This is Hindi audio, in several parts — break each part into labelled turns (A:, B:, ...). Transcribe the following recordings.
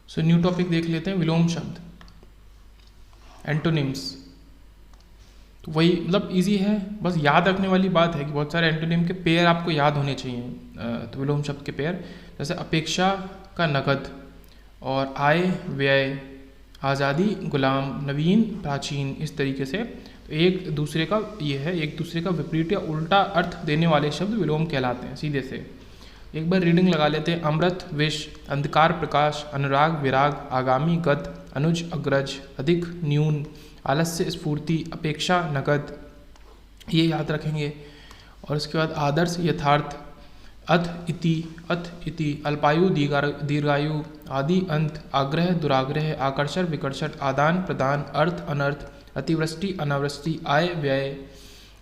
A: सो न्यू टॉपिक देख लेते हैं, विलोम शब्द, एंटोनिम्स। तो वही मतलब इजी है, बस याद रखने वाली बात है कि बहुत सारे एंटोनिम के पेयर आपको याद होने चाहिए। तो विलोम शब्द के पेयर जैसे अपेक्षा का नगद, और आय व्यय, आज़ादी गुलाम, नवीन प्राचीन, इस तरीके से। तो एक दूसरे का ये है, एक दूसरे का विपरीत या उल्टा अर्थ देने वाले शब्द विलोम कहलाते हैं सीधे से। एक बार रीडिंग लगा लेते हैं। अमृत विष, अंधकार प्रकाश, अनुराग विराग, आगामी गत, अनुज अग्रज, अधिक न्यून, आलस्य स्फूर्ति, अपेक्षा नगद, ये याद रखेंगे। और उसके बाद आदर्श यथार्थ, अथ इति, अल्पायु दीर्घायु, आदि अंत, आग्रह दुराग्रह, आकर्षण विकर्षण, आदान प्रदान, अर्थ अनर्थ, अतिवृष्टि अनावृष्टि, आय व्यय,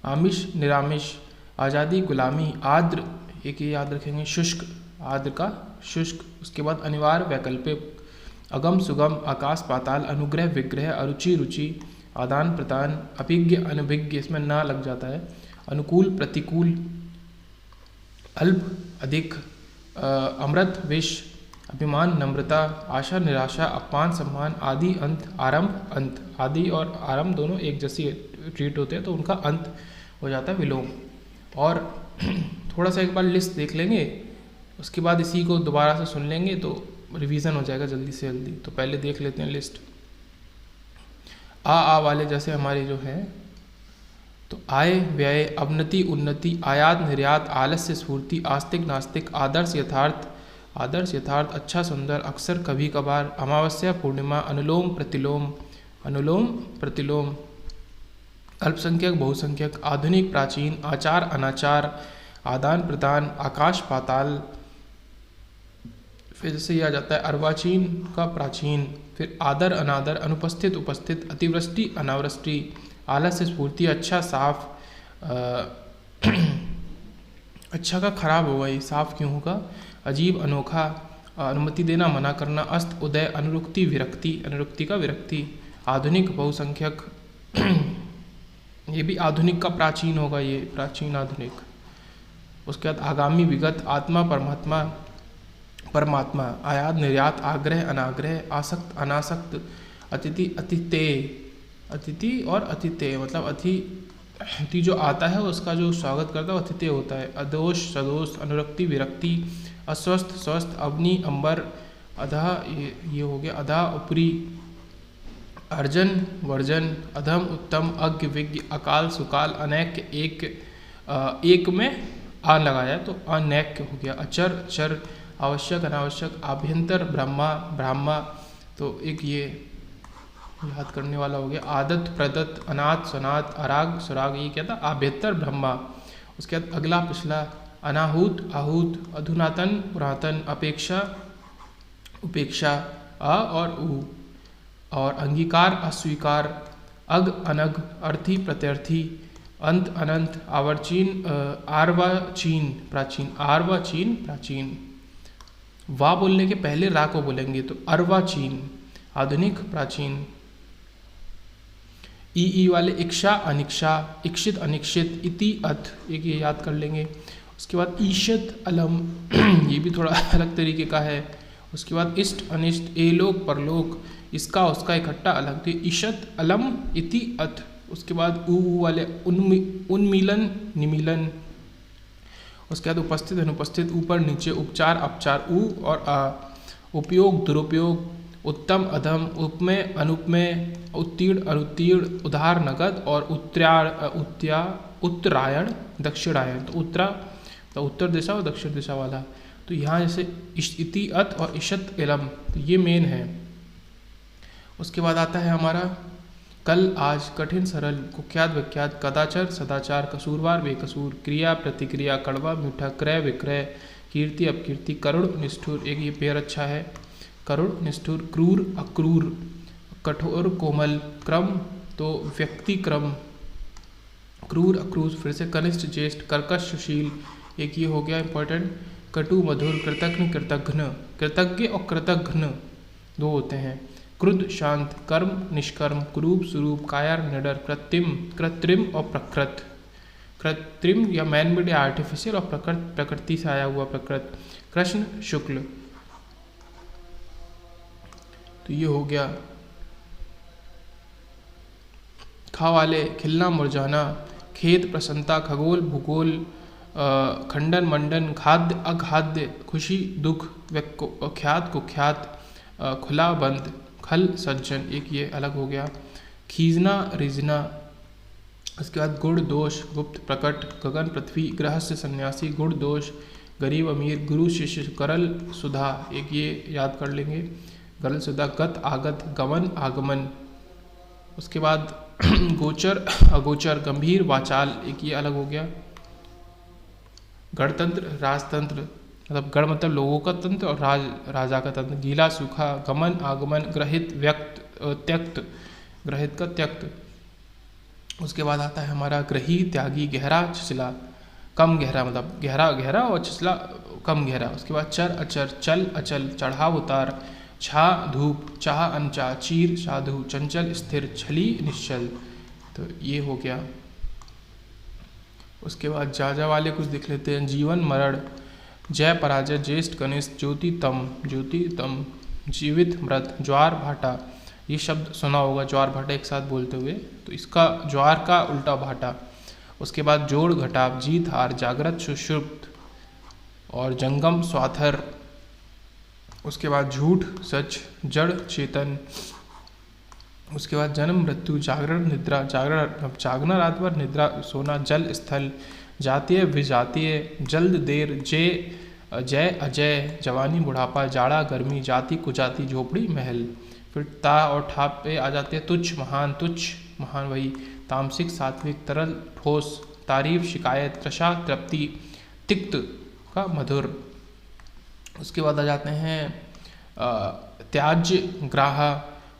A: आमिष निरामिष, आज़ादी गुलामी, आर्द्र, एक ये याद रखेंगे, शुष्क, आर्द्र का शुष्क। उसके बाद अनिवार्य वैकल्पिक, अगम सुगम, आकाश पाताल, अनुग्रह विग्रह, अरुचि रुचि, आदान प्रदान, अभिज्ञ अनभिज्ञ, इसमें ना लग जाता है, अनुकूल प्रतिकूल, अल्प अधिक, अमृत विष, अभिमान नम्रता, आशा निराशा, अपमान सम्मान, आदि अंत, आरंभ अंत। आदि और आरंभ दोनों एक जैसी ट्रीट होते हैं, तो उनका अंत हो जाता है विलोम। और थोड़ा सा एक बार लिस्ट देख लेंगे, उसके बाद इसी को दोबारा से सुन लेंगे तो रिवीजन हो जाएगा जल्दी से जल्दी। तो पहले देख लेते हैं लिस्ट। आ वाले जैसे हमारे जो हैं, तो आय व्यय, अवनति उन्नति, आयात निर्यात, आलस्य स्फूर्ति, आस्तिक नास्तिक, आदर्श यथार्थ, आदर्श यथार्थ, अच्छा सुंदर, अक्सर कभी कभार, अमावस्या पूर्णिमा, अनुलोम प्रतिलोम, अनुलोम प्रतिलोम, अल्पसंख्यक बहुसंख्यक, आधुनिक प्राचीन, आचार अनाचार, आदान प्रदान, आकाश पाताल, फिर से यह आ जाता है अर्वाचीन का प्राचीन, फिर आदर अनादर, अनुपस्थित उपस्थित, अतिवृष्टि अनावृष्टि, आलस्य स्फूर्ति, अच्छा साफ, अच्छा का खराब होगा, ये साफ क्यों होगा, अजीब अनोखा, अनुमति देना मना करना, अस्त उदय, अनुरुक्ति विरक्ति, अनुरुक्ति का विरक्ति, आधुनिक बहुसंख्यक, ये भी आधुनिक का प्राचीन होगा, ये प्राचीन आधुनिक। उसके बाद आगामी विगत, आत्मा परमात्मा, परमात्मा, आयात निर्यात, आग्रह अनाग्रह, आसक्त अनासक्त, अतिथि अतिथेय, अतिथि और अतिथेय मतलब अतिथि जो आता है उसका जो स्वागत करता है अतिथेय होता है। अदोष सदोष, अनुरक्ति विरक्ति, अस्वस्थ स्वस्थ, अग्नि अंबर, अधा ये हो गया, अधा ऊपरी, अर्जन वर्जन, अधम उत्तम, अज्ञ विज्ञ, अकाल सुकाल, अनैक्य एक में आ लगाया तो अनैक्य हो गया, अचर चर, आवश्यक अनावश्यक, आभ्यंतर ब्रह्मा ब्राह्मा, तो एक ये याद करने वाला हो गया, आदत प्रदत्त, अनाथ सनात, अराग सुराग, ये क्या था, आभ्यंतर ब्रह्मा। उसके बाद अगला पिछला, अनाहूत आहूत, अधुनातन पुरातन, अपेक्षा उपेक्षा, अ और उ, और अंगीकार अस्वीकार, अग अनग, अर्थी प्रत्यर्थी, अंत अनंत, आवर्चीन आर्वाचीन प्राचीन, आर्वाचीन प्राचीन। वा बोलने के पहले रा को बोलेंगे तो अर्वाचीन, आधुनिक प्राचीन। ई वाले इक्षा अनिक्षा, इक्षित अनिक्षित, इति अथ, एक ये याद कर लेंगे। उसके बाद ईशत अलम, ये भी थोड़ा अलग तरीके का है। उसके बाद इष्ट अनिष्ट, एलोक परलोक, इसका उसका इकट्ठा अलग, तो ईशत अलम इति अथ। उसके बाद ऊ वाले उन्मीलन निमीलन। उसके बाद उपस्थित अनुपस्थित, ऊपर नीचे, उपचार अपचार, ऊ और आ, उपयोग दुरुपयोग, उत्तम अधम, उपमेय अनुपमेय, उत्तीर्ण अनुत्तीर्ण, उधार नगद, और उत्तरायण दक्षिणायन। तो उत्तरा तो उत्तर दिशा और दक्षिण दिशा वाला। तो यहाँ जैसे इति अत और इशत इलम, तो ये मेन है। उसके बाद आता है हमारा कल आज, कठिन सरल, कुख्यात विख्यात, कदाचार सदाचार, कसूरवार बेकसूर, क्रिया प्रतिक्रिया, कड़वा मीठा, क्रय विक्रय, कीर्ति अपकीर्ति, करुण निष्ठुर, एक ये पेयर अच्छा है, करुण निष्ठुर, क्रूर अक्रूर, कठोर कोमल, क्रम तो व्यक्ति क्रम, क्रूर अक्रूर, फिर से कनिष्ठ ज्येष्ठ, कर्कश सुशील, एक ये हो गया इंपॉर्टेंट, कटु मधुर, कृतघ्न कृतघ्न, कृतज्ञ और कृतघ्न दो होते हैं, क्रुद्ध शांत, कर्म निष्कर्म, कुरूप स्वरूप, कायर निडर, कृत्रिम कृत्रिम और प्रकृत, कृत्रिम या मैन मेड या आर्टिफिशियल, और प्रकृति से आया हुआ प्रकृत, कृष्ण शुक्ल। तो ये हो गया। खा वाले, खिलना मुरझाना, खेत प्रसन्नता, खगोल भूगोल, खंडन मंडन, खाद्य अखाद्य, खुशी दुख, ख्यात कुख्यात, खुला बंद, खल सज्जन, एक ये अलग हो गया। खीजना रिझना, उसके बाद गुण दोष, गुप्त प्रकट, गगन पृथ्वी, गृहस्थ सन्यासी, गुण दोष, गरीब अमीर, गुरु शिष्य, करल सुधा, एक ये याद कर लेंगे। गरल सुधा, गत आगत, गमन आगमन, उसके बाद गोचर अगोचर, गंभीर वाचाल, एक ये अलग हो गया। गणतंत्र राजतंत्र, मतलब गण मतलब लोगों का तंत्र और राज राजा का तंत्र। गीला सूखा, गमन आगमन, ग्रहित व्यक्त त्यक्त, ग्रहित का त्यक्त। उसके बाद आता है हमारा ग्रही त्यागी, गहरा छिछला, कम गहरा, मतलब गहरा गहरा और छिछला कम गहरा। उसके बाद चर अचर, चल अचल, चढ़ाव उतार, छा धूप, चाह अनचा, चीर साधु, चंचल स्थिर, छली निश्चल, तो ये हो गया। उसके बाद जा वाले कुछ देख लेते हैं। जीवन मरण, जय पराजय, ज्येष्ठ कनिष्ठ, ज्योति तम, जीवित मृत, ज्वार भाटा, ये शब्द सुना होगा ज्वार भाटा एक साथ बोलते हुए, तो इसका ज्वार का उल्टा भाटा। उसके बाद जोड़ घटाव, जीत हार, जागृत सुषुप्त और जंगम स्वाथर। उसके बाद झूठ सच, जड़ चेतन। उसके बाद जन्म मृत्यु, जागरण निद्रा, जागना रात भर, निद्रा सोना, जल स्थल, जातीय विजातीय, जल्द देर, जय अजय, जवानी बुढ़ापा, जाड़ा गर्मी, जाति कुजाति, झोपड़ी महल। फिर ता और ठा पे आ जाते हैं तुच्छ महान वही, तामसिक सात्विक, तरल ठोस, तारीफ शिकायत, त्रषा तृप्ति, तिक्त का मधुर। उसके बाद आ जाते हैं त्याज्य ग्राह,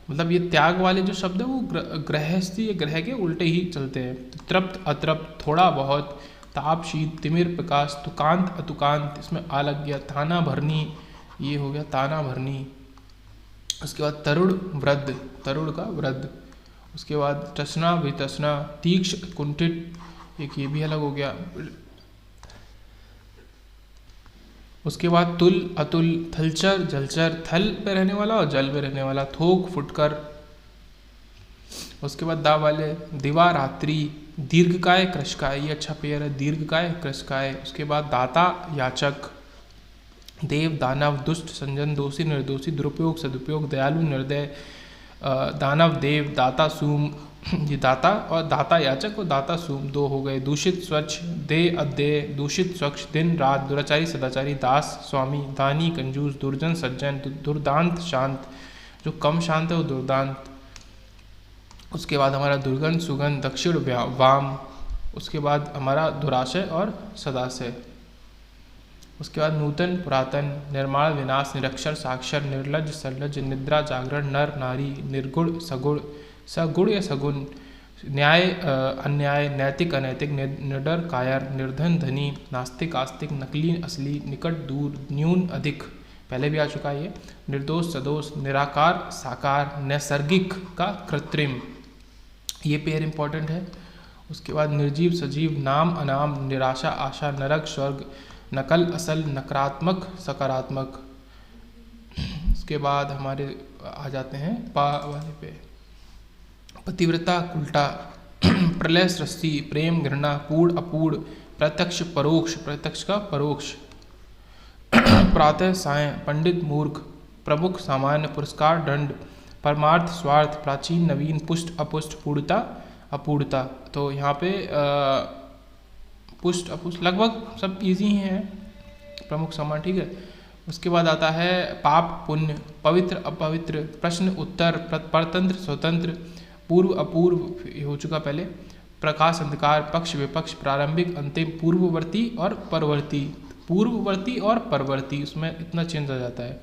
A: मतलब ये त्याग वाले जो शब्द है वो गृहस्थी ग्रह के उल्टे ही चलते हैं। तृप्त अतृप्त, थोड़ा बहुत, ताप शीत, तिमिर प्रकाश, तुकांत अतुकांत, इसमें आ लग गया। ताना भरनी, ये हो गया ताना भरनी। उसके बाद तरुण वृद्ध, तरुण का वृद्ध। उसके बाद तृष्णा वितृष्णा, तीक्ष कुंठित, एक ये भी अलग हो गया। उसके बाद तुल अतुल, थलचर जलचर, थल पे रहने वाला और जल में रहने वाला, थोक फुटकर। उसके बाद दा वाले दिवा रात्रि, दीर्घकाय कृशकाय, ये अच्छा पेयर है, दीर्घकाय कृशकाय। उसके बाद दाता याचक, देव दानव, दुष्ट संजन, दोषी निर्दोषी, दुरुपयोग सदुपयोग, दयालु निर्दय, दानव देव, दाता सूम, ये दाता और दाता याचक और दाता सूम दो हो गए। दूषित स्वच्छ, दे अध्यय, दूषित स्वच्छ, दिन रात, दुराचारी सदाचारी, दास स्वामी, दानी कंजूस, दुर्जन सज्जन, दुर्दांत शांत, जो कम शांत है वो दुर्दांत। उसके बाद हमारा दुर्गंध सुगंध, दक्षिण वाम। उसके बाद हमारा दुराशय और सदाशय। उसके बाद नूतन पुरातन, निर्माण विनाश, निरक्षर साक्षर, निर्लज सरलज, निद्रा जागरण, नर नारी, निर्गुण सगुण, सगुण या सगुण, न्याय अन्याय, नैतिक अनैतिक, निडर कायर, निर्धन धनी, नास्तिक आस्तिक, नकली असली, निकट दूर, न्यून अधिक, पहले भी आ चुका है ये। निर्दोष सदोष, निराकार साकार, नैसर्गिक का कृत्रिम, ये पेयर इंपॉर्टेंट है। उसके बाद निर्जीव सजीव, नाम अनाम, निराशा आशा, नरक स्वर्ग, नकल असल, नकारात्मक सकारात्मक। उसके बाद हमारे आ जाते हैं पा वाले पे, पतिव्रता उल्टा, प्रलय सृष्टि, प्रेम घृणा, पूर्ण अपूर्ण, प्रत्यक्ष परोक्ष, प्रत्यक्ष का परोक्ष, प्रातः साय, पंडित मूर्ख, प्रमुख सामान्य, पुरस्कार दंड, परमार्थ स्वार्थ, प्राचीन नवीन, पुष्ट अपुष्ट, पूर्णता अपूर्णता। तो यहाँ पे पुष्ट अपुष्ट लगभग सब इजी ही हैं, प्रमुख सामान्य, ठीक है। उसके बाद आता है पाप पुण्य, पवित्र अपवित्र, प्रश्न उत्तर, परतंत्र स्वतंत्र, पूर्व अपूर्व हो चुका पहले, प्रकाश अंधकार, पक्ष विपक्ष, प्रारंभिक अंतिम, पूर्ववर्ती और परवर्ती, पूर्ववर्ती और परवर्ती, उसमें इतना चेंज आ जाता है,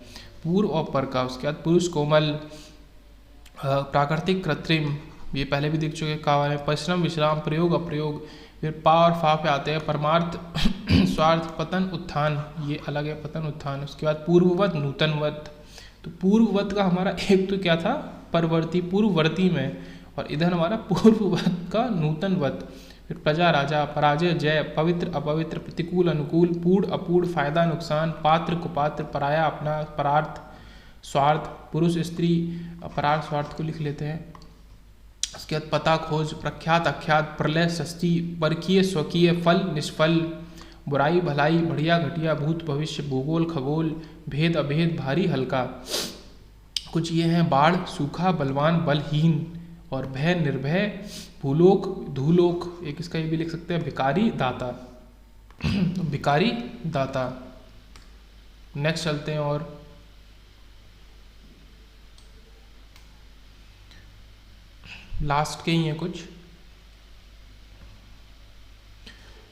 A: पूर्व और पर का। उसके बाद पुरुष कोमल, प्राकृतिक कृत्रिम, ये पहले भी देख चुके का वाले, परिश्रम विश्राम, प्रयोग अप्रयोग। फिर पा और फा पे आते हैं परमार्थ स्वार्थ, पतन उत्थान, ये अलग है पतन उत्थान। उसके बाद पूर्ववत नूतनवत, तो पूर्ववत का हमारा एक तो क्या था परवर्ती पूर्ववर्ती में, और इधर हमारा पूर्ववत का नूतनवत। फिर प्रजा राजा, पराजय जय, पवित्र अपवित्र, प्रतिकूल अनुकूल, पूर्ण अपूर्ण, फायदा नुकसान, पात्र कुपात्र, पराया अपना, परार्थ स्वार्थ पुरुष स्त्री परार्थ स्वार्थ को लिख लेते हैं। उसके बाद पता खोज, प्रख्यात अख्यात, प्रलय षष्ठी, परकीय स्वकीय, फल निष्फल, बुराई भलाई, बढ़िया घटिया, भूत भविष्य, भूगोल खगोल, भेद अभेद, भारी हल्का। कुछ ये हैं बाढ़, सूखा, बलवान, बलहीन, और भय निर्भय, भूलोक, धूलोक। एक इसका ये भी लिख सकते हैं भिकारी दाता। भिकारी दाता। नेक्स्ट चलते हैं और लास्ट के ही हैं कुछ।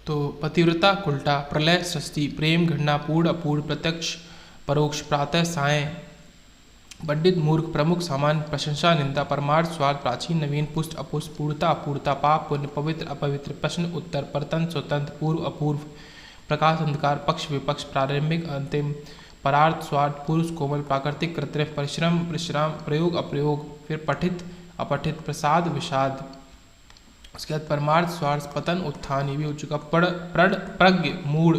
A: तो पतिव्रता उल्टा, प्रलय षष्ठी, प्रेम घटना, पूर्ण अपूर्ण, प्रत्यक्ष परोक्ष, प्रातः साय, पंडित मूर्ख, प्रमुख सामान्य, प्रशंसा निंदा, परमार्थ स्वार्थ, प्राचीन नवीन, पुष्ट अपुष्ट, पूर्णता अपूर्णता, पाप पुण्य, पवित्र अपवित्र, प्रश्न उत्तर, परतंत्र स्वतंत्र, पूर्व अपूर्व, प्रकाश अंधकार, पक्ष विपक्ष, प्रारंभिक अंतिम, परार्थ स्वार्थ, पुरुष कोमल, प्राकृतिक कृत्रिम, परिश्रम विश्राम, प्रयोग अप्रयोग, फिर पठित अपठित, प्रसाद विषाद। उसके बाद परमार्थ स्वार्थ, पतन उत्थान, ये भी हो चुका। प्रण प्रज्ञ मूड,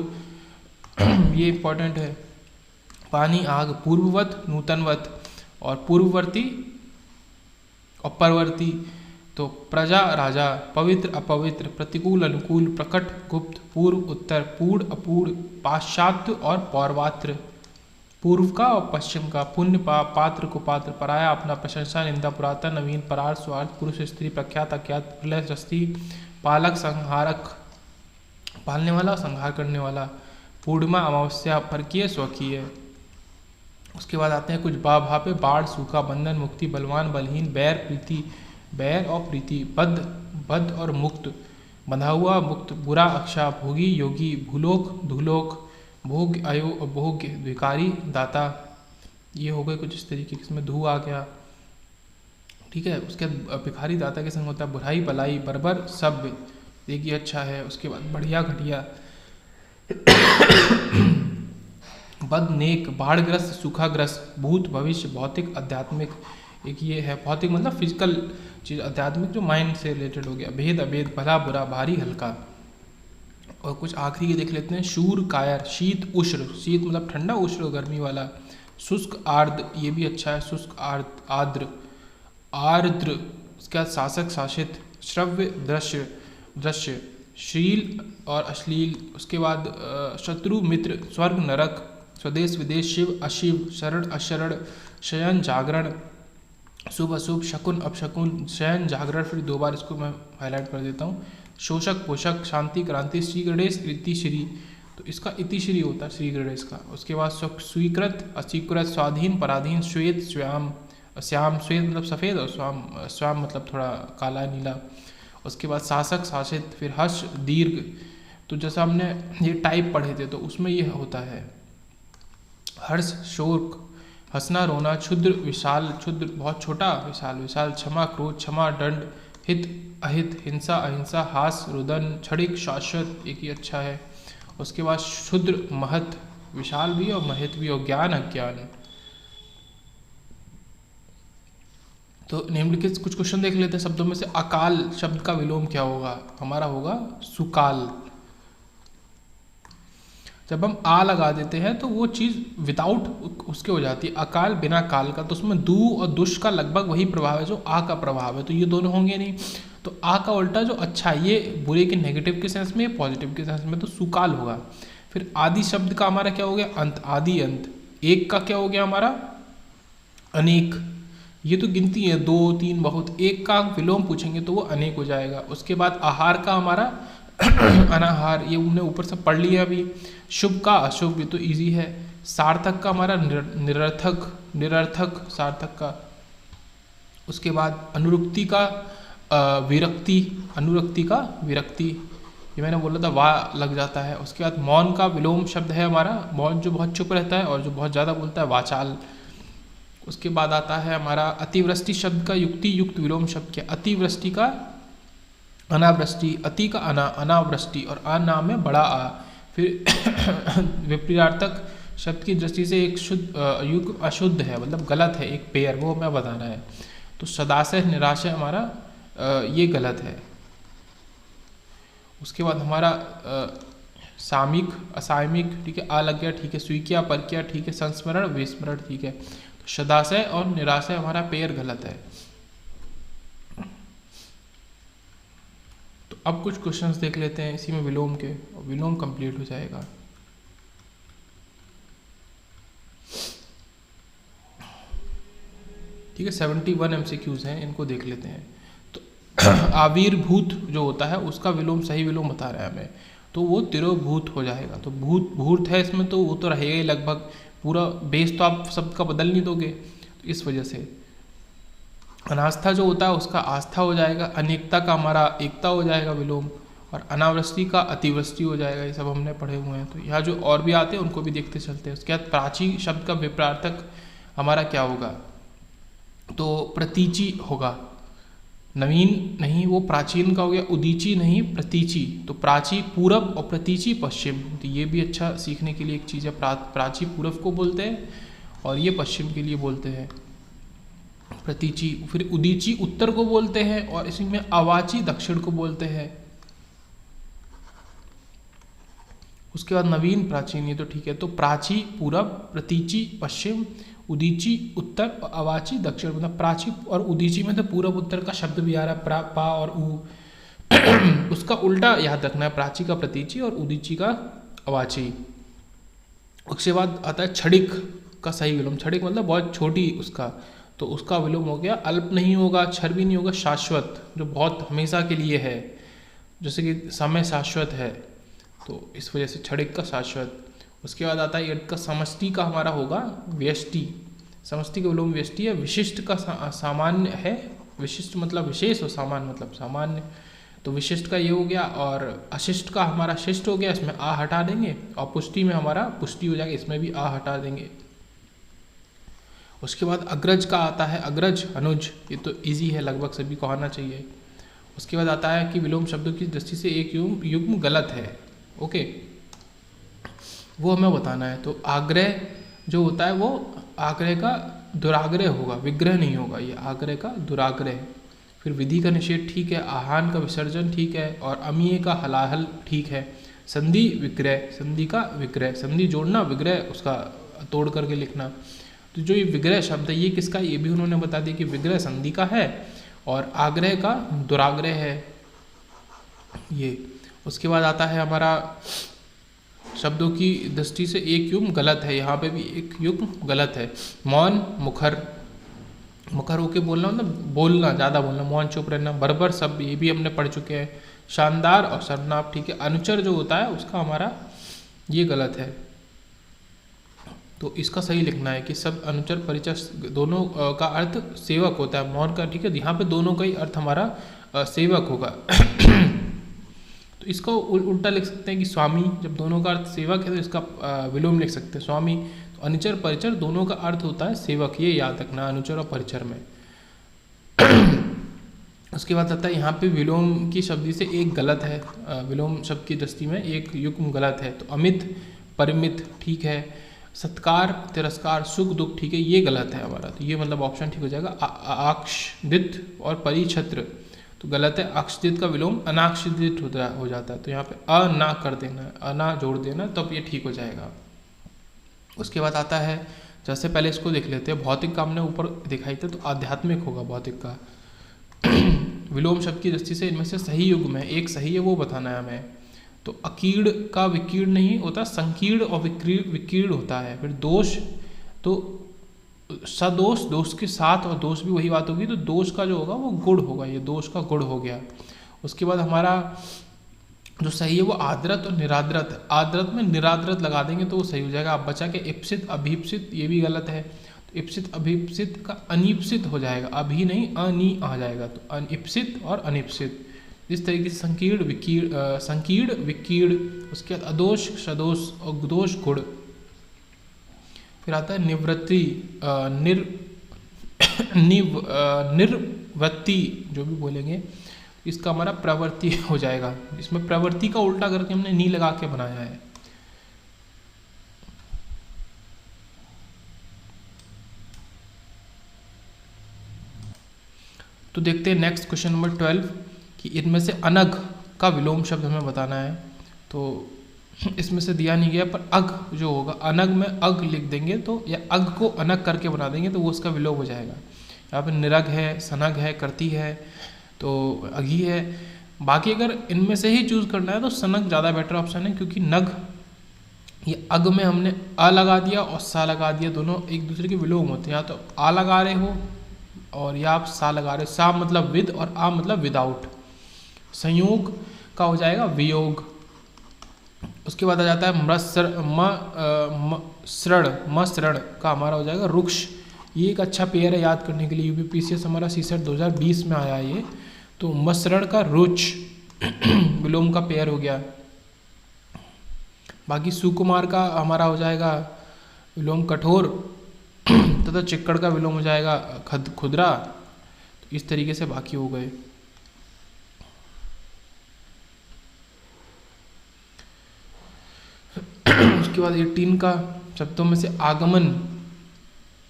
A: ये इंपॉर्टेंट है। पानी आग, पूर्ववत नूतनवत, और पूर्ववर्ती और परवर्ती। तो प्रजा राजा, पवित्र अपवित्र, प्रतिकूल अनुकूल, प्रकट गुप्त, पूर्व उत्तर, पूर्ण अपूर्ण, पाश्चात्य और पौर्वात्र, पूर्व का और पश्चिम का, पुण्य पाप, पात्र कुपात्र, पराया अपना, प्रशंसा निंदा, पुरातन नवीन, परार्थ स्वार्थ, पुरुष स्त्री, प्रख्यात अख्यात, प्रलय षष्ठी, पालक संहारक, पालने वाला संहार करने वाला, पूर्णिमा अमावस्या, परकीय स्वकीय। उसके बाद आते हैं कुछ भा पे, बाढ़ सूखा, बंधन मुक्ति, बलवान बलहीन, बैर प्रीति, बैर और प्रीति, बद्ध और मुक्त, बंधा हुआ मुक्त, बुरा अक्षा, भोगी योगी, भूलोक धूलोक, भोग भोग्य, विकारी दाता। ये हो गए कुछ इस तरीके के, इसमें धू आ गया। ठीक है। उसके बाद भिखारी दाता के संग होता है बुराई भलाई, बर्बर सभ्य, एक ये अच्छा है। उसके बाद बढ़िया घटिया, बद नेक, बाढ़ग्रस्त, सूखाग्रस्त, भूत भविष्य, भौतिक आध्यात्मिक, एक ये है भौतिक मतलब फिजिकल चीज, आध्यात्मिक जो माइंड से रिलेटेड हो गया। भेद अभेद, भला बुरा, भारी हल्का। और कुछ आखिरी के देख लेते हैं। शूर कायर, शीत उष्ण, शीत मतलब ठंडा, उष्ण गर्मी वाला, शुष्क आर्द्र, ये भी अच्छा है, शुष्क आर्द्र आर्द्र। उसके बाद शासक शासित, श्रव्य दृश्य, शील और अश्लील। उसके बाद शत्रु मित्र, स्वर्ग नरक, स्वदेश विदेश, शिव अशिव, शरण अशरण, शयन जागरण, शुभ अशुभ, शकुन अपशकुन, शयन जागरण। फिर दो बार इसको मैं हाईलाइट कर देता हूँ। शोषक पोषक, शांति क्रांति, श्री गणेश इति श्री, तो इसका इति श्री होता है श्री गणेश का। उसके बाद स्वीकृत अस्वीकृत, स्वाधीन पराधीन, श्वेत श्याम, श्याम श्वेत मतलब सफ़ेद, और श्याम मतलब थोड़ा काला नीला। उसके बाद शासक शासित, फिर हर्ष दीर्घ। तो जैसा हमने ये टाइप पढ़े थे तो उसमें ये होता है हर्ष शोक, हंसना रोना, क्षुद्र विशाल, क्षुद्र बहुत छोटा, विशाल विशाल, क्षमा क्रोध, क्षमा दंड, हित अहित, हिंसा अहिंसा, हास रुदन, क्षणिक शाश्वत, एक ही अच्छा है। उसके बाद क्षुद्र महत, विशाल भी और महित भी, और ज्ञान अज्ञान। तो निम्नलिखित कुछ क्वेश्चन देख लेते हैं शब्दों में से। अकाल शब्द का विलोम क्या होगा? हमारा होगा सुकाल। जब हम आ लगा देते हैं तो वो चीज़ विदाउट उसके हो जाती है। अकाल बिना काल का, तो उसमें दू और दुष्ट का लगभग वही प्रभाव है जो आ का प्रभाव है, तो ये दोनों होंगे नहीं। तो आ का उल्टा जो अच्छा है, ये बुरे के नेगेटिव के सेंस में, पॉजिटिव के सेंस में, तो सुकाल होगा। फिर आदि शब्द का हमारा क्या हो गया? अंत, आदि अंत। एक का क्या हो गया हमारा? अनेक। ये तो गिनती है, 2 3 बहुत। एक का विलोम पूछेंगे तो वो अनेक हो जाएगा। उसके बाद आहार का हमारा अनाहार, ये हमने ऊपर से पढ़ लिया अभी। शुभ का अशुभ, ये तो इजी है। सार्थक का हमारा निरर्थक, निरर्थक सार्थक का। उसके बाद अनुरुक्ति का विरक्ति, अनुरक्ति का विरक्ति, ये मैंने बोला था वाह लग जाता है। उसके बाद मौन का विलोम शब्द है हमारा, मौन जो बहुत चुप रहता है, और जो बहुत ज़्यादा बोलता है वाचाल। उसके बाद आता है हमारा अतिवृष्टि शब्द का युक्ति युक्त विलोम शब्द क्या? अतिवृष्टि का अनावृष्टि, अति का अनावृष्टि, और अना में बड़ा आ। फिर विपरीतार्थक शब्द की दृष्टि से एक शुद्ध युग अशुद्ध है, मतलब गलत है, एक पेयर, वो हमें बताना है। तो सदाशय निराशय हमारा ये गलत है। उसके बाद हमारा सामिक असामिक, ठीक है, आ लग गया, ठीक है, स्वीकिया परकिया, ठीक है, संस्मरण विस्मरण, ठीक है। सदाशय और निराशय हमारा पेयर गलत है। तो अब कुछ क्वेश्चंस देख लेते हैं इसी में विलोम के, और विलोम कंप्लीट हो जाएगा। ठीक है, 71 MCQs हैं, इनको देख लेते हैं। तो आविर्भूत जो होता है उसका विलोम, सही विलोम बता रहा है हमें, तो वो तिरोभूत हो जाएगा। तो भूत भूत है इसमें, तो वो तो रहेगा ही लगभग, पूरा बेस तो आप शब्द का बदल नहीं दोगे, तो इस वजह से। अनास्था जो होता है उसका आस्था हो जाएगा, अनेकता का हमारा एकता हो जाएगा विलोम, और अनावृष्टि का अतिवृष्टि हो जाएगा। ये सब हमने पढ़े हुए हैं। तो यहाँ जो और भी आते हैं उनको भी देखते चलते हैं। उसके बाद प्राची शब्द का विपरार्थक हमारा क्या होगा, तो प्रतीची होगा। नवीन नहीं, वो प्राचीन का हो गया। उदीची नहीं, प्रतीची। तो प्राची पूरब और प्रतीची पश्चिम, तो ये भी अच्छा सीखने के लिए एक चीज़ है। प्राची पूरब को बोलते हैं और ये पश्चिम के लिए बोलते हैं प्रतीची। फिर उदीची उत्तर को बोलते हैं, और इसी में अवाची दक्षिण को बोलते हैं। उसके बाद नवीन प्राचीन, ये तो ठीक है। तो प्राची पूरब, प्रतीची पश्चिम, उदीची उत्तर और अवाची दक्षिण। मतलब प्राची और उदीची में तो पूरब उत्तर का शब्द भी आ रहा है, प्रा पा और उ उसका उल्टा याद रखना है, प्राची का प्रतीची और उदीची का अवाची। उसके बाद आता है छड़िक का सही विलोम। छड़िक मतलब बहुत छोटी उसका, तो उसका विलोम हो गया अल्प नहीं होगा, क्षर भी नहीं होगा, शाश्वत, जो बहुत हमेशा के लिए है, जैसे कि समय शाश्वत है, तो इस वजह से छड़िक का शाश्वत। उसके बाद आता है इर्द का समष्टि का हमारा होगा व्यष्टि। समष्टि का विलोम व्यष्टि है। विशिष्ट का सामान्य है, विशिष्ट मतलब विशेष और सामान्य मतलब सामान्य, तो विशिष्ट का ये हो गया। और अशिष्ट का हमारा शिष्ट हो गया, इसमें आ हटा देंगे। और पुष्टि में हमारा पुष्टि हो जाएगा, इसमें भी आ हटा देंगे। उसके बाद अग्रज का आता है, अग्रज अनुज, ये तो इजी है, लगभग सभी को आना चाहिए। उसके बाद आता है कि विलोम शब्दों की दृष्टि से एक युग्म गलत है। ओके, वो हमें बताना है। तो आग्रह जो होता है वो आग्रह का दुराग्रह होगा, विग्रह नहीं होगा, ये आग्रह का दुराग्रह। फिर विधि का निषेध ठीक है, आहान का विसर्जन ठीक है, और अमीय का हलाहल ठीक है। संधि विग्रह, संधि का विग्रह, संधि जोड़ना, विग्रह उसका तोड़ करके लिखना। तो जो ये विग्रह शब्द है ये किसका, ये भी उन्होंने बता दिया कि विग्रह संधि का है और आग्रह का दुराग्रह है ये। उसके बाद आता है हमारा शब्दों की दृष्टि से एक युग्म गलत है, यहाँ पे भी एक युग्म गलत है। मौन मुखर, मुखर होके बोलना मतलब बोलना, ज़्यादा बोलना, मौन चुप रहना। बर्बर सब ये भी हमने पढ़ चुके हैं। शानदार और सरनाप ठीक है। अनुचर जो होता है उसका हमारा ये गलत है, तो इसका सही लिखना है कि सब अनुचर परिचय दोनों का अर्थ सेवक होता है। मौन का ठीक है, यहाँ पे दोनों का ही अर्थ हमारा सेवक होगा। तो इसको उल्टा लिख सकते हैं कि स्वामी, जब दोनों का अर्थ सेवक है तो इसका विलोम लिख सकते हैं स्वामी। तो अनुचर परिचर दोनों का अर्थ होता है सेवक, ये याद रखना अनुचर और परिचर में। उसके बाद आता है यहाँ पे विलोम की शब्दी से एक गलत है, विलोम शब्द की दृष्टि में एक युग्म गलत है। तो अमित परिमित ठीक है। सत्कार तिरस्कार सुख दुख ठीक है, ये गलत है हमारा, तो ये मतलब ऑप्शन ठीक हो जाएगा। आक्षदित और परिछत्र तो गलत है। अक्षदित का विलोम अनाक्षदित हो जाता है, तो यहाँ पे अना कर देना, अना जोड़ देना, तब ये ठीक हो जाएगा। उसके बाद आता है, जैसे पहले इसको देख लेते हैं, भौतिक का हमने ऊपर दिखाई था, तो आध्यात्मिक होगा भौतिक का। विलोम शब्द की दृष्टि से इनमें से सही युग्म है, एक सही है वो बताना है हमें। तो अकीर्ण का विकीर्ण नहीं होता, संकीर्ण और विकीर्ण होता है। फिर दोष, तो सदोष, दोष के साथ और दोष भी वही बात होगी, तो दोष का जो होगा वो गुण होगा, ये दोष का गुण हो गया। उसके बाद हमारा जो सही है वो आदरत और निरादरत। आदरत में निरादरत लगा देंगे तो वो सही हो जाएगा। अब बचा के इप्सित अभीप्सित, ये भी गलत है। तो इप्सित अभीप्सित का अनिप्सित हो जाएगा, अभी नहीं अनी आ जाएगा, तो अनिप्सित और अनिप्सित। इस तरीके से संकीर्ण विकीर्ण, संकीर्ण विकीर्ण। उसके बाद अदोष सदोष और दोष गुण। फिर आता है निवृत्ति, निर्वृत्ति जो भी बोलेंगे, इसका हमारा प्रवृत्ति हो जाएगा। इसमें प्रवृत्ति का उल्टा करके हमने नी लगा के बनाया है। तो देखते हैं नेक्स्ट क्वेश्चन नंबर 12 कि इनमें से अनग का विलोम शब्द हमें बताना है। तो इसमें से दिया नहीं गया, पर अग जो होगा, अनग में अग लिख देंगे तो, या अग को अनग करके बना देंगे तो वो उसका विलोप हो जाएगा। यहाँ पे निरग है, सनग है, करती है, तो अगी है। बाकी अगर इनमें से ही चूज करना है तो सनग ज़्यादा बेटर ऑप्शन है, क्योंकि नग, ये अग में हमने अ लगा दिया और सा लगा दिया, दोनों एक दूसरे के विलोम होते हैं। या तो आ लगा रहे हो और या आप सा लगा रहे हो, सा मतलब विद और आ मतलब विदाउट। संयोग का हो जाएगा वियोग। उसके बाद आ जाता है मसृण का हमारा हो जाएगा रुक्ष। ये एक अच्छा पेयर है याद करने के लिए, यूपीपीसीएस हमारा सीसेट 2020 में आया है ये। तो मसृण का रुच विलोम का पेयर हो गया। बाकी सुकुमार का हमारा हो जाएगा विलोम कठोर, तथा चिक्कड़ का विलोम हो जाएगा खुदरा। तो इस तरीके से बाकी हो गए। उसके बाद 18 का शब्दों में से आगमन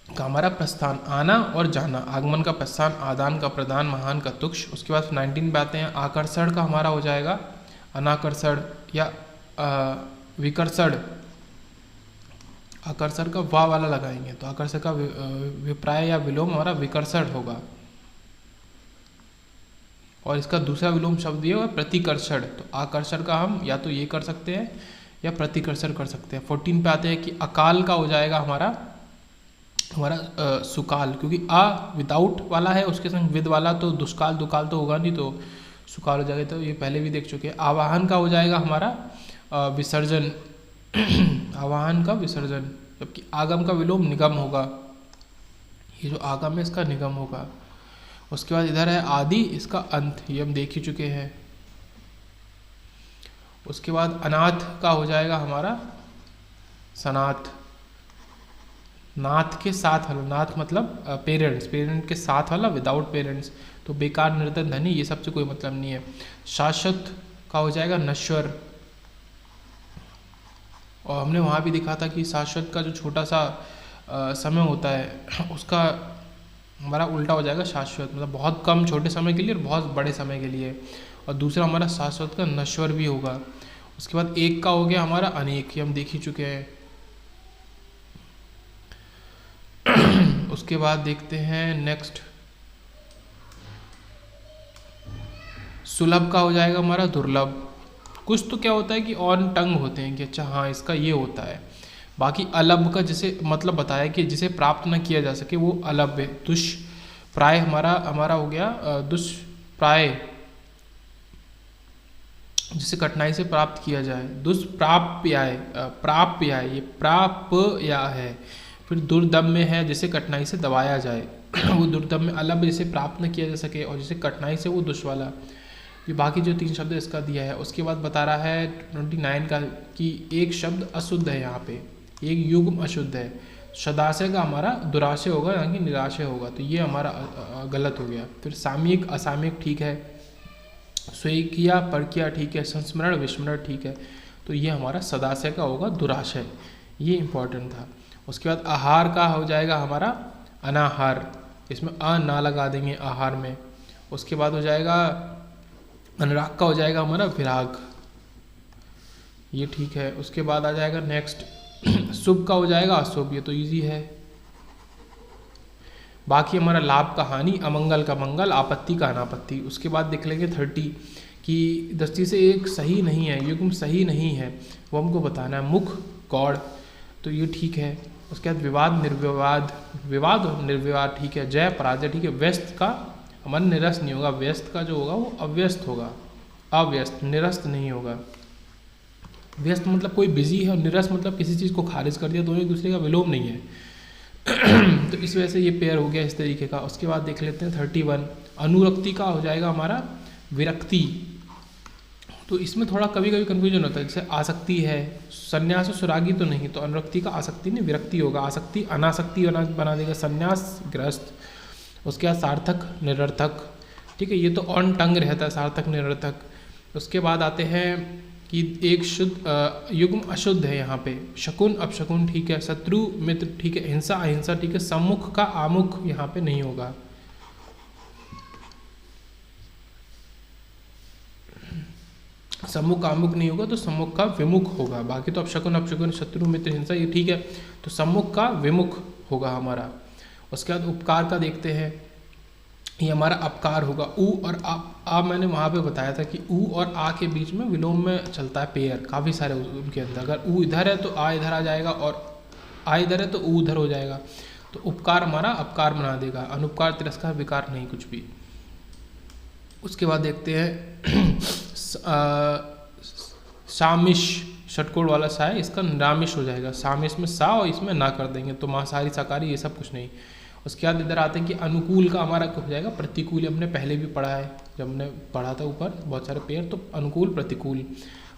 A: का हमारा प्रस्थान, आना और जाना। आगमन का प्रस्थान, आदान का प्रदान, महान का तुक्ष। उसके बाद 19 पे आते हैं। आकर्षण का हमारा हो जाएगा अनाकर्षण या विकर्षण। आकर्षण का वा वाला लगाएंगे तो आकर्षण का विप्राय या विलोम हमारा विकर्षण होगा। और इसका दूसरा विलोम शब्द ये होगा प्रतिकर्षण। तो आकर्षण का हम या तो ये कर सकते हैं या प्रतिकर्षण कर सकते हैं। 14 पे आते हैं कि अकाल का हो जाएगा हमारा सुकाल, क्योंकि आ विदाउट वाला है, उसके संग विद वाला, तो दुष्काल दुकाल तो होगा नहीं, तो सुकाल हो जाएगा। तो ये पहले भी देख चुके हैं। आवाहन का हो जाएगा हमारा विसर्जन, आवाहन का विसर्जन। जबकि आगम का विलोम निगम होगा, ये जो आगम है इसका निगम होगा। उसके बाद इधर है आदि, इसका अंत, ये हम देख ही चुके हैं। उसके बाद अनाथ का हो जाएगा हमारा सनाथ। नाथ के साथ वाला, नाथ मतलब पेरेंट्स, पेरेंट के साथ वाला विदाउट पेरेंट्स। तो बेकार, निर्धन, धनी, ये सबसे कोई मतलब नहीं है। शाश्वत का हो जाएगा नश्वर। और हमने वहाँ भी दिखा था कि शाश्वत का जो छोटा सा समय होता है उसका हमारा उल्टा हो जाएगा शाश्वत, मतलब बहुत कम छोटे समय के लिए और बहुत बड़े समय के लिए। और दूसरा हमारा शाश्वत का नश्वर भी होगा। उसके बाद एक का हो गया हमारा अनेक, ये हम देख ही चुके हैं। उसके बाद देखते हैं नेक्स्ट, सुलभ का हो जाएगा हमारा दुर्लभ। कुछ तो क्या होता है कि ऑन टंग होते हैं कि अच्छा हाँ इसका ये होता है। बाकी अलभ का जैसे मतलब बताया कि जिसे प्राप्त न किया जा सके वो अलभ है। दुष्प्राय हमारा हो गया दुष्प्राय, जिसे कठिनाई से प्राप्त किया जाए। दुष्प्राप्याय, प्राप्याय, ये प्राप्या है। फिर दुर्दम में है जिसे कठिनाई से दबाया जाए वो दुर्दम में। अलभ जिसे प्राप्त न किया जा सके, और जिसे कठिनाई से वो दुष्वाला। ये बाकी जो 3 शब्द इसका दिया है। उसके बाद बता रहा है 29 का कि एक शब्द अशुद्ध है, यहाँ पे एक युग्म अशुद्ध है। सदाशय का हमारा दुराशय होगा, यहाँ की निराशय होगा, तो ये हमारा गलत हो गया। फिर सामयिक असामयिक ठीक है, स्वेकिया परकिया ठीक है, संस्मरण विस्मरण ठीक है। तो ये हमारा सदाशय का होगा दुराशय, ये इंपॉर्टेंट था। उसके बाद आहार का हो जाएगा हमारा अनाहार, इसमें अ ना लगा देंगे आहार में। उसके बाद हो जाएगा अनुराग का हो जाएगा हमारा विराग, ये ठीक है। उसके बाद आ जाएगा नेक्स्ट शुभ का हो जाएगा अशुभ, ये तो इजी है। बाकी हमारा लाभ का हानि, अमंगल का मंगल, आपत्ति का अनापत्ति। उसके बाद देख लेंगे 30 कि 10 से एक सही नहीं है, युग्म सही नहीं है, वो हमको बताना है। मुख गौड़, तो ये ठीक है। उसके बाद विवाद निर्विवाद, विवाद और निर्विवाद ठीक है। जय पराजय ठीक है। व्यस्त का हमारा निरस्त नहीं होगा, व्यस्त का जो होगा वो अव्यस्त होगा, अव्यस्त, निरस्त नहीं होगा। व्यस्त मतलब कोई बिजी है, और निरस्त मतलब किसी चीज़ को खारिज कर दिया, दोनों एक दूसरे का विलोम नहीं है तो इस वजह से ये पेयर हो गया इस तरीके का। उसके बाद देख लेते हैं 31 अनुरक्ति का हो जाएगा हमारा विरक्ति। तो इसमें थोड़ा कभी कभी कन्फ्यूजन होता है, जैसे आसक्ति है, संन्यास और सुरागी तो नहीं, तो अनुरक्ति का आसक्ति नहीं विरक्ति होगा। आसक्ति अनासक्ति बना देगा, संन्यास ग्रस्त। उसके बाद सार्थक निरर्थक, ठीक है, ये तो ऑन टंग रहता है सार्थक निरर्थक। उसके बाद आते हैं कि एक शुद्ध युग्म अशुद्ध है यहाँ पे, शकुन अपशकुन ठीक है, शत्रु मित्र ठीक है, हिंसा अहिंसा ठीक है, सम्मुख का आमुख यहाँ पे नहीं होगा। सम्मुख कामुक नहीं होगा तो सम्मुख का विमुख होगा। बाकी तो अपशकुन अपशकुन शत्रु मित्र हिंसा ये ठीक है, तो सम्मुख का विमुख होगा हमारा। उसके बाद उपकार का देखते हैं, ये हमारा अपकार होगा। ऊ और आ मैंने वहाँ पे बताया था कि ऊ और आ के बीच में विलोम में चलता है पेयर काफ़ी सारे उनके अंदर। अगर ऊ इधर है तो आ इधर आ जाएगा, और आ इधर है तो ऊ उधर हो जाएगा। तो उपकार हमारा अपकार बना देगा, अनुपकार तिरस्कार विकार नहीं कुछ भी। उसके बाद देखते हैं सामिश, षटकोण वाला सा है, इसका निरामिष हो जाएगा। सामिश में सा और इसमें ना कर देंगे तो मांसाहारी शाकाहारी ये सब कुछ नहीं। उसके बाद इधर आते हैं कि अनुकूल का हमारा हो जाएगा प्रतिकूल। हमने पहले भी पढ़ा है, जब हमने पढ़ा था ऊपर बहुत सारे पेयर, तो अनुकूल प्रतिकूल।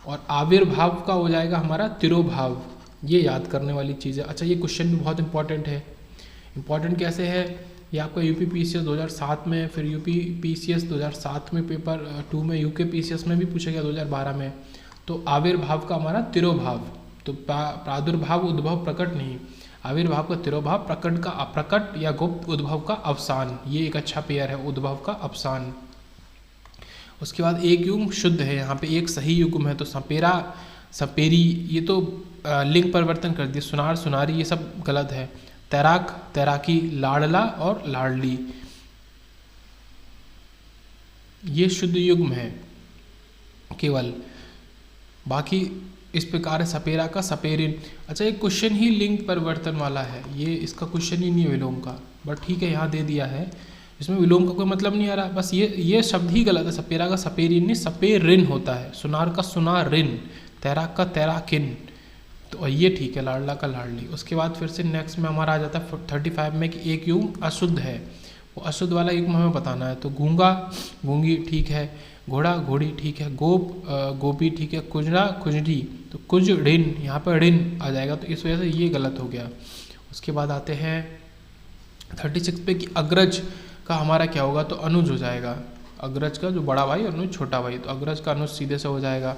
A: और आविर्भाव का हो जाएगा हमारा तिरोभाव। ये याद करने वाली चीज़ है। अच्छा, ये क्वेश्चन भी बहुत इंपॉर्टेंट है। इंपॉर्टेंट कैसे है, ये आपका यूपी पीसीएस 2007 में, फिर यूपी पीसीएस 2007 में पेपर 2 में, यूके पीसीएस में भी पूछा गया 2012 में। तो आविर्भाव का हमारा तिरोभाव, तो प्रादुर्भाव उद्भव प्रकट नहीं, आविर्भाव का तिरोभाव, प्रकट का अप्रकट या गुप्त, उद्भव का अवसान। ये एक अच्छा पेयर है, उद्भव का अवसान। उसके बाद एक युग्म शुद्ध है, यहाँ पे एक सही युग्म है, तो सपेरा सपेरी, ये तो लिंग परिवर्तन कर दिया। सुनार सुनारी ये सब गलत है। तैराक तैराकी, लाडला और लाडली ये शुद्ध युग्म है केवल। बाकी इस प्रकार है सपेरा का सपेरिन। अच्छा, ये क्वेश्चन ही लिंग परिवर्तन वाला है, ये इसका क्वेश्चन ही नहीं है विलोम का, बट ठीक है यहाँ दे दिया है। इसमें विलोम का कोई मतलब नहीं आ रहा, बस ये शब्द ही गलत है। सपेरा का सपेरिन नहीं, सपेरिन होता है। सुनार का सुनारिन, तैराक का तैराकिन, तो ये ठीक है। लाडला का लाडली। उसके बाद फिर से नेक्स्ट में हमारा आ जाता है 35 में कि एक युग्म अशुद्ध है, वो अशुद्ध वाला युग्म हमें बताना है। तो गूंगा गूंगी ठीक है, घोड़ा घोड़ी ठीक है, गोप गोपी ठीक है, कुजरा कुजरी, तो कुज ऋण, यहाँ पर ऋण आ जाएगा, तो इस वजह से ये गलत हो गया। उसके बाद आते हैं 36 पे कि अग्रज का हमारा क्या होगा, तो अनुज हो जाएगा। अग्रज का जो बड़ा भाई और अनुज छोटा भाई, तो अग्रज का अनुज सीधे से हो जाएगा।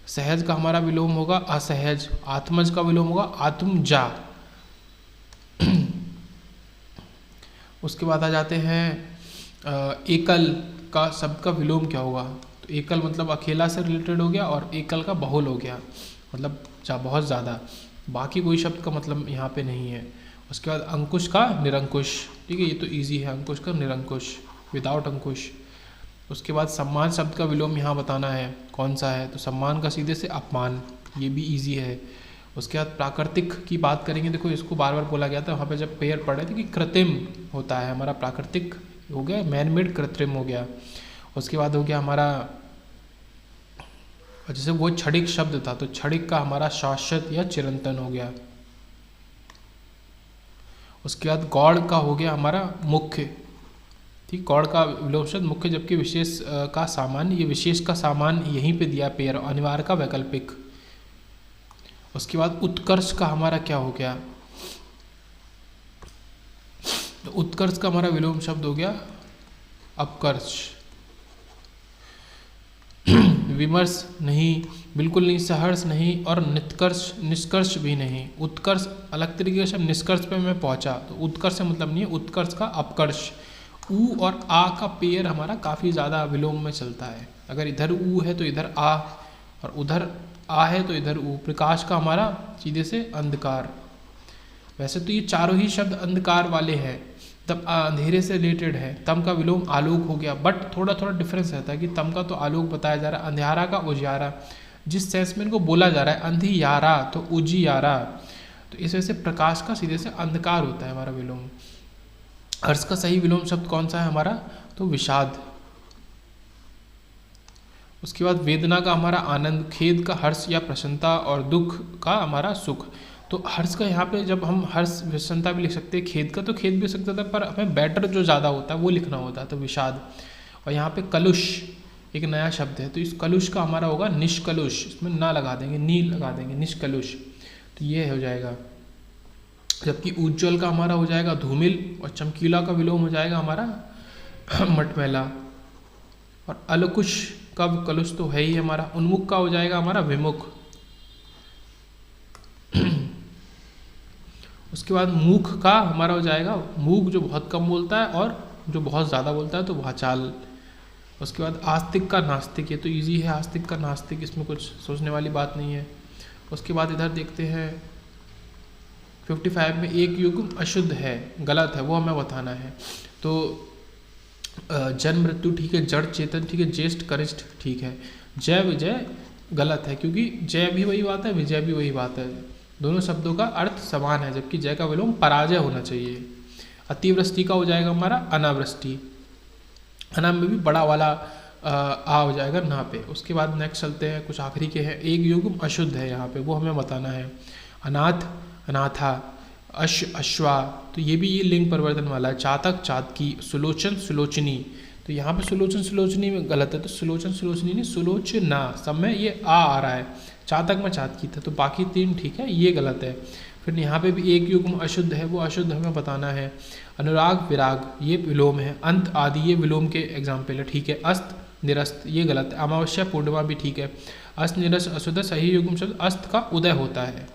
A: सहज का हमारा विलोम होगा असहज। आत्मज का विलोम होगा आत्मजा। उसके बाद आ जाते हैं एकल का शब्द का विलोम क्या होगा, तो एकल मतलब अकेला से रिलेटेड हो गया, और एकल का बहुल हो गया, मतलब बहुत ज़्यादा। बाकी कोई शब्द का मतलब यहाँ पे नहीं है। उसके बाद अंकुश का निरंकुश, ठीक है, ये तो इजी है। अंकुश का निरंकुश, विदाउट अंकुश। उसके बाद सम्मान शब्द का विलोम यहाँ बताना है कौन सा है, तो सम्मान का सीधे से अपमान, ये भी इजी है। उसके बाद प्राकृतिक की बात करेंगे, देखो इसको बार बार बोला गया था वहाँ पे जब पेयर पढ़े थे कि कृत्रिम होता है हमारा, प्राकृतिक हो गया, मैन मेड कृत्रिम हो गया। उसके बाद हो गया हमारा, जैसे वो क्षणिक शब्द था, तो क्षणिक का हमारा शाश्वत या चिरंतन हो गया। उसके बाद गौड़ का हो गया हमारा मुख्य, ठीक, गौड़ का विलोम शब्द मुख्य, जबकि विशेष का सामान्य, ये विशेष का सामान्य यहीं पे दिया पेयर, अनिवार्य का वैकल्पिक। उसके बाद उत्कर्ष का हमारा क्या हो गया, तो उत्कर्ष का हमारा विलोम शब्द हो गया अपकर्ष। विमर्श नहीं, बिल्कुल नहीं, सहर्ष नहीं, और निष्कर्ष निष्कर्ष भी नहीं। उत्कर्ष अलग तरीके से, निष्कर्ष पे मैं पहुंचा, तो उत्कर्ष से मतलब नहीं है, उत्कर्ष का अपकर्ष। ऊ और आ का पेयर हमारा काफ़ी ज़्यादा विलोम में चलता है। अगर इधर ऊ है तो इधर आ, और उधर आ है तो इधर ऊ। प्रकाश का हमारा सीधे से अंधकार। वैसे तो ये चारों ही शब्द अंधकार वाले हैं, तब अंधेरे से रिलेटेड है। तम का विलोम आलोक हो गया, बट थोड़ा थोड़ा डिफरेंस रहता है कि तम का तो आलोक बताया जा रहा है, अंधियारा का उजियारा। जिस सेंस में इनको बोला जा रहा है अंधियारा तो उजियारा, तो इस वजह से प्रकाश का सीधे से अंधकार होता है हमारा विलोम। हर्ष का सही विलोम शब्द कौन सा है हमारा, तो विषाद। उसके बाद वेदना का हमारा आनंद, खेद का हर्ष या प्रसन्नता, और दुख का हमारा सुख। तो हर्ष का यहाँ पे जब हम हर्ष प्रसन्नता भी लिख सकते हैं, खेद का तो खेद भी लिख सकते थे, पर हमें बेटर जो ज़्यादा होता है वो लिखना होता है, तो विषाद। और यहाँ पे कलुष एक नया शब्द है, तो इस कलुष का हमारा होगा निष्कलुष, इसमें ना लगा देंगे, नी लगा देंगे, निष्कलुष, तो ये हो जाएगा। जबकि उज्ज्वल का हमारा हो जाएगा धूमिल, और चमकीला का विलोम हो जाएगा हमारा मटमैला। और अलकुश का कलुष तो है ही हमारा। उन्मुख का हो जाएगा हमारा विमुख। उसके बाद मूख का हमारा हो जाएगा मूक, जो बहुत कम बोलता है, और जो बहुत ज़्यादा बोलता है तो वाचाल। उसके बाद आस्तिक का नास्तिक, ये तो इजी है, आस्तिक का नास्तिक, इसमें कुछ सोचने वाली बात नहीं है। उसके बाद इधर देखते हैं 55 में एक युग्म अशुद्ध है, गलत है, वो हमें बताना है। तो जन्म मृत्यु ठीक है, जड़ चेतन ठीक है, ज्येष्ठ कनिष्ठ ठीक है, जय विजय गलत है, क्योंकि जय भी वही बात है, विजय भी वही बात है, दोनों शब्दों का अर्थ समान है, जबकि जय का विलोम पराजय होना चाहिए। अतिवृष्टि का हो जाएगा हमारा अनावृष्टि, अना में भी बड़ा वाला आ हो जाएगा ना पे। उसके बाद नेक्स्ट चलते हैं, कुछ आखिरी के हैं, एक युग्म अशुद्ध है यहाँ पे, वो हमें बताना है। अनाथ अनाथा, अश्वा, तो ये भी ये लिंग परिवर्तन वाला है। चातक चातकी, सुलोचन सुलोचनी, तो यहाँ पे सुलोचन सुलोचनी में गलत है, तो सुलोचन सुलोचनी नहीं, सुलोचना, सब में ये आ रहा है। चातक में चातकी था, तो बाकी तीन ठीक है, ये गलत है। फिर यहाँ पे भी एक युग्म अशुद्ध है, वो अशुद्ध हमें बताना है। अनुराग विराग, ये विलोम है। अंत आदि, ये विलोम के एग्जाम्पल है, ठीक है। अस्त निरस्त, ये गलत है। अमावस्या पूर्णिमा भी ठीक है। अस्त निरस्त अशुद्ध, सही युग्म शब्द अस्त का उदय होता है।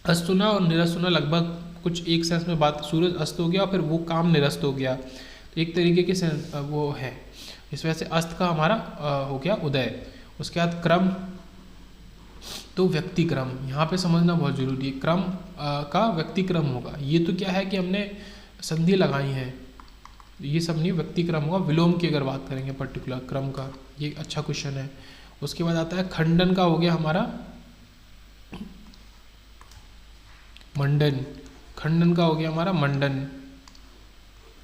A: अस्त सुना और निरस्त सुना लगभग कुछ एक सेंस में बात, सूरज अस्त हो गया फिर वो काम निरस्त हो गया, तो एक तरीके के सेंस वो है, इस वजह से अस्त का हमारा हो गया उदय। उसके बाद क्रम, तो व्यक्ति क्रम, यहाँ पे समझना बहुत जरूरी है, क्रम का व्यक्ति क्रम होगा। ये तो क्या है कि हमने संधि लगाई है, ये सब नहीं, व्यक्ति क्रम होगा। विलोम की अगर बात करेंगे पर्टिकुलर क्रम का, ये अच्छा क्वेश्चन है। उसके बाद आता है खंडन का, हो गया हमारा मंडन, खंडन का हो गया हमारा मंडन।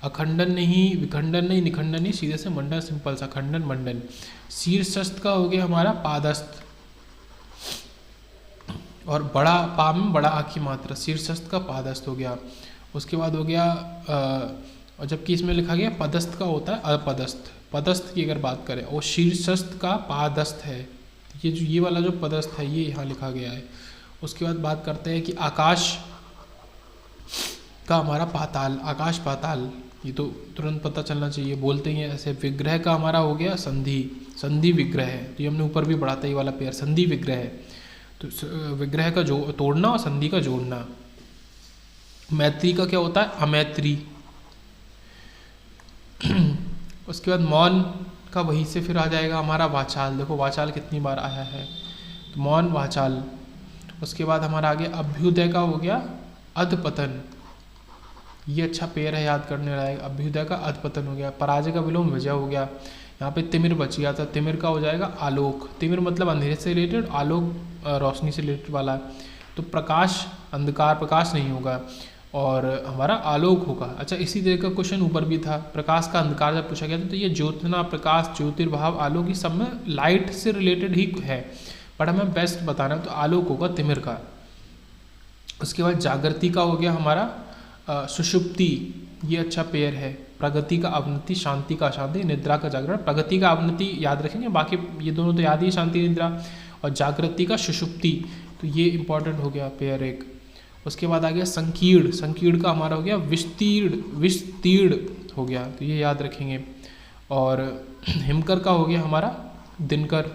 A: अखंडन नहीं, विखंडन नहीं, निखंडन नहीं, सीधे से मंडन, सिंपल सा खंडन मंडन। शीर्षस्थ का हो गया हमारा पादस्थ, और बड़ा पा में बड़ा आ की मात्रा, शीर्षस्थ का पादस्थ हो गया। उसके बाद हो गया और जबकि इसमें लिखा गया पदस्थ का होता है अपदस्थ, पदस्थ की अगर बात करें, और शीर्षस्थ का पादस्थ है, ये जो ये वाला जो पदस्थ है ये यहाँ लिखा गया है। उसके बाद बात करते हैं कि आकाश का हमारा पाताल, आकाश पाताल, ये तो तुरंत पता चलना चाहिए, बोलते हैं ऐसे। विग्रह का हमारा हो गया संधि, संधि विग्रह है, तो ये हमने ऊपर भी बढ़ाता ये वाला पेयर, संधि विग्रह है, तो विग्रह का जो तोड़ना और संधि का जोड़ना। मैत्री का क्या होता है अमैत्री। उसके बाद मौन का वहीं से फिर आ जाएगा हमारा वाचाल, देखो वाचाल कितनी बार आया है, तो मौन वाचाल। उसके बाद हमारा आगे अभ्युदय का हो गया अधपतन, ये अच्छा पेयर है, याद करने लायक। अभ्युदय का अधपतन हो गया। पराजय का विलोम विजय हो गया। यहाँ पे तिमिर बच गया था, तिमिर का हो जाएगा आलोक। तिमिर मतलब अंधेरे से रिलेटेड, आलोक रोशनी से रिलेटेड वाला है, तो प्रकाश अंधकार, प्रकाश नहीं होगा और हमारा आलोक होगा। अच्छा, इसी तरह का क्वेश्चन ऊपर भी था, प्रकाश का अंधकार जब पूछा गया था, तो ये ज्योतना, प्रकाश, ज्योतिर्भाव, आलोक, ये सब में लाइट से रिलेटेड ही है, बट हमें बेस्ट बताना है, तो आलोक होगा तिमिर का। उसके बाद जागृति का हो गया हमारा सुषुप्ति, ये अच्छा पेयर है। प्रगति का अवनति, शांति का अशांति, निद्रा का जागरण। प्रगति का अवनति याद रखेंगे, बाकी ये दोनों तो याद ही, शांति निद्रा, और जागृति का सुषुप्ति, तो ये इंपॉर्टेंट हो गया पेयर एक। उसके बाद आ गया संकीर्ण, संकीर्ण का हमारा हो गया विस्तीर्ण, विस्तीर्ण हो गया, तो ये याद रखेंगे। और हिमकर का हो गया हमारा दिनकर,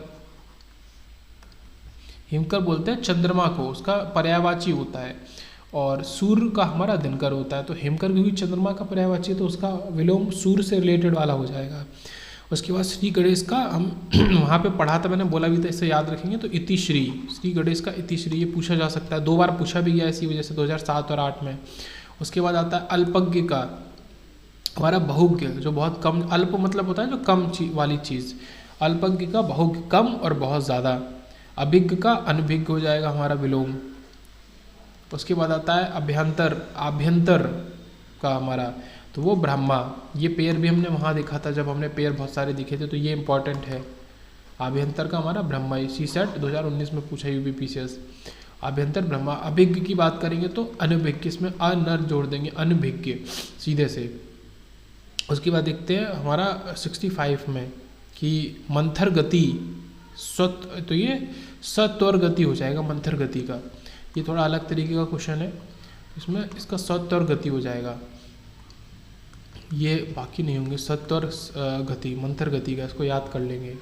A: हिमकर बोलते हैं चंद्रमा को, उसका पर्यायवाची होता है, और सूर्य का हमारा दिनकर होता है, तो हिमकर क्योंकि चंद्रमा का पर्यायवाची, तो उसका विलोम सूर्य से रिलेटेड वाला हो जाएगा। उसके बाद श्री गणेश का हम वहाँ पे पढ़ा था, मैंने बोला भी था, इससे याद रखेंगे, तो इतिश्री, श्री गणेश का इतिश्री, ये पूछा जा सकता है, 2 बार पूछा भी गया इसी वजह से, 2007 और 2008 में। उसके बाद आता है अल्पज्ञ का हमारा बहुज्ञ, जो बहुत कम, अल्प मतलब होता है जो कम वाली चीज़, अल्पज्ञ का बहुज्ञ, कम और बहुत ज़्यादा। अभिज्ञ का अनभिज्ञ हो जाएगा हमारा विलोम। उसके बाद आता है अभ्यंतर, आभ्यंतर का हमारा, तो वो ब्रह्मा, ये पेयर भी हमने वहाँ देखा था जब हमने पेयर बहुत सारे दिखे थे, तो ये इंपॉर्टेंट है। आभ्यंतर का हमारा ब्रह्मा, सी सेट 2019 में पूछा यूबीपीसीएस, आभ्यंतर ब्रह्मा। अभिज्ञ की बात करेंगे तो अनभिज्ञ, इसमें अनर जोड़ देंगे, अनभिज्ञ सीधे से। उसके बाद देखते हैं हमारा 65 में कि मंथर गति स्वत, तो ये सत्वर गति हो जाएगा मंथर गति का, ये थोड़ा अलग तरीके का क्वेश्चन है, इसमें इसका सत्वर गति हो जाएगा, ये बाकी नहीं होंगे। सत्वर गति मंथर गति का, इसको याद कर लेंगे।